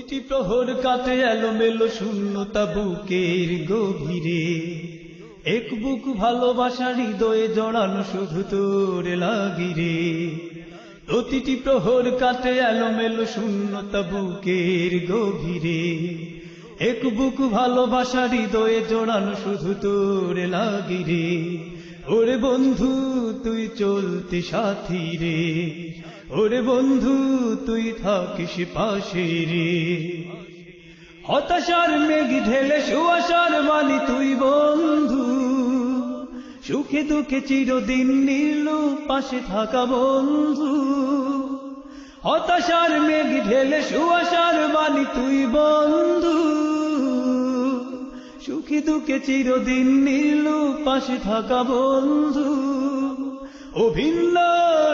প্রতিটি প্রহর কাটে এলোমেলো শূন্যতা বুকের গভীরে, এক বুক ভালোবাসা হৃদয়ে জড়ানো শুধু তোর লাগিরে। প্রতিটি প্রহর কাটে এলোমেলো শূন্যতা বুকের গভীরে, এক বুক ভালোবাসা হৃদয়ে জড়ানো শুধু তোর লাগিরে। ওরে বন্ধু তুই চলতি সাথী রে, ওরে বন্ধু তুই থাকিস পাশে রে। হতাশার মেঘ ঢেলে সুয়াশার বাণী তুই বন্ধু, সুখে দুঃখে চিরদিন নীল পাশে থাকা বন্ধু। হতাশার মেঘ ঢেলে সুয়াশার বাণী তুই বন্ধু, সুখে দুঃখে চিরদিন নীল পাশে থাকা বন্ধু। অভিন্ন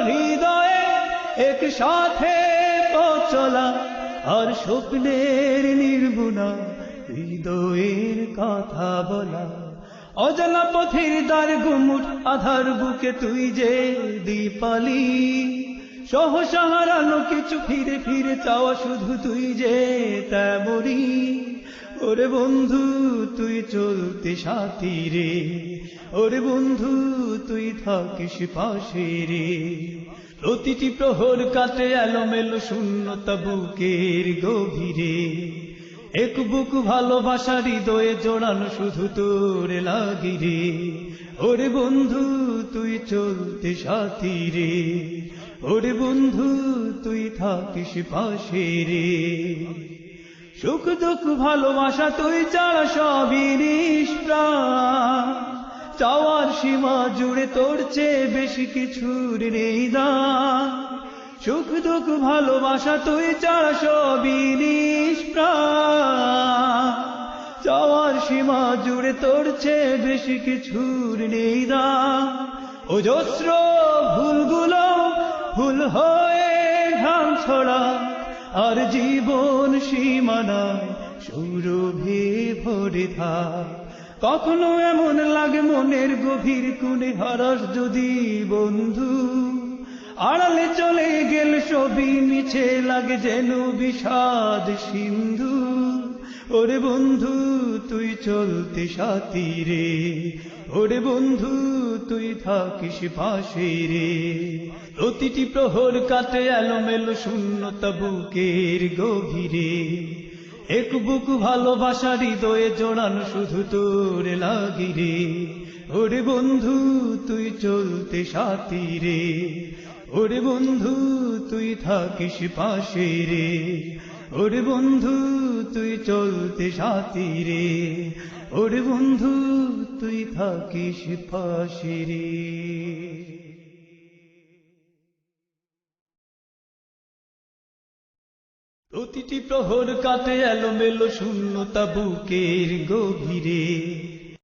হৃদয়ে একসাথে পথ চলা, আর স্বপ্নের নির্গুণা হৃদয়ের কথা বলা। অজানা পথের দ্বার গুমুট আধার বুকে তুই যে দীপালি, সহসা হারানো কিছু ফিরে ফিরে চাওয়া শুধু তুই যে তেমরি। ওরে বন্ধু তুই চলতে সাথী রে, ওরে বন্ধু তুই থাকিস পাশে রে। প্রতিটি প্রহর কাটে এলোমেলো শূন্যতা বুকের গভীরে, এক বুক ভালোবাসা হৃদয়ে জড়ানো শুধু তোর লাগিরে। ওরে বন্ধু তুই চলতে সাথী রে, ওরে বন্ধু তুই থাকিস পাশে রে। সুখ দুঃখ ভালোবাসা তুই ছাড়া সবই নিষ্প্রাণ, চাওয়ার সীমা জুড়ে তোর চেয়ে বেশি কিছুর নেই দান। সুখ দুঃখ ভালোবাসা তুই ছাড়া সবই নিষ্প্রাণ, চাওয়ার সীমা জুড়ে তোর চেয়ে বেশি কিছুর নেই দান। অজস্র ভুলগুলো ভুল হয়ে ঘাম ছড়া, আর জীবন সীমানায় সৌরভে ভরে থাক। কখনো এমন লাগে মনের গভীর কোণে হারাস যদি বন্ধু, আড়ালে চলে গেল সবই মিছে লাগে যেন বিষাদ সিন্ধু। ওরে বন্ধু তুই চলতে সাথী রে, ওরে বন্ধু তুই থাকিস পাশে রে। প্রতিটি প্রহর কাটে এলোমেলো শূন্যতা বুকের গভীরে, এক বুক ভালোবাসা হৃদয়ে জড়ানো শুধু তোর লাগিরে। ওরে বন্ধু তুই চলতে সাথী রে, ওরে বন্ধু তুই থাকিস পাশে রে। ওরে বন্ধু তুই চলতে সাথী রে, ওরে বন্ধু তুই থাকিস পাশে রে। প্রতিটি প্রহর কাটে এলোমেলো শূন্যতা বুকের গভীরে,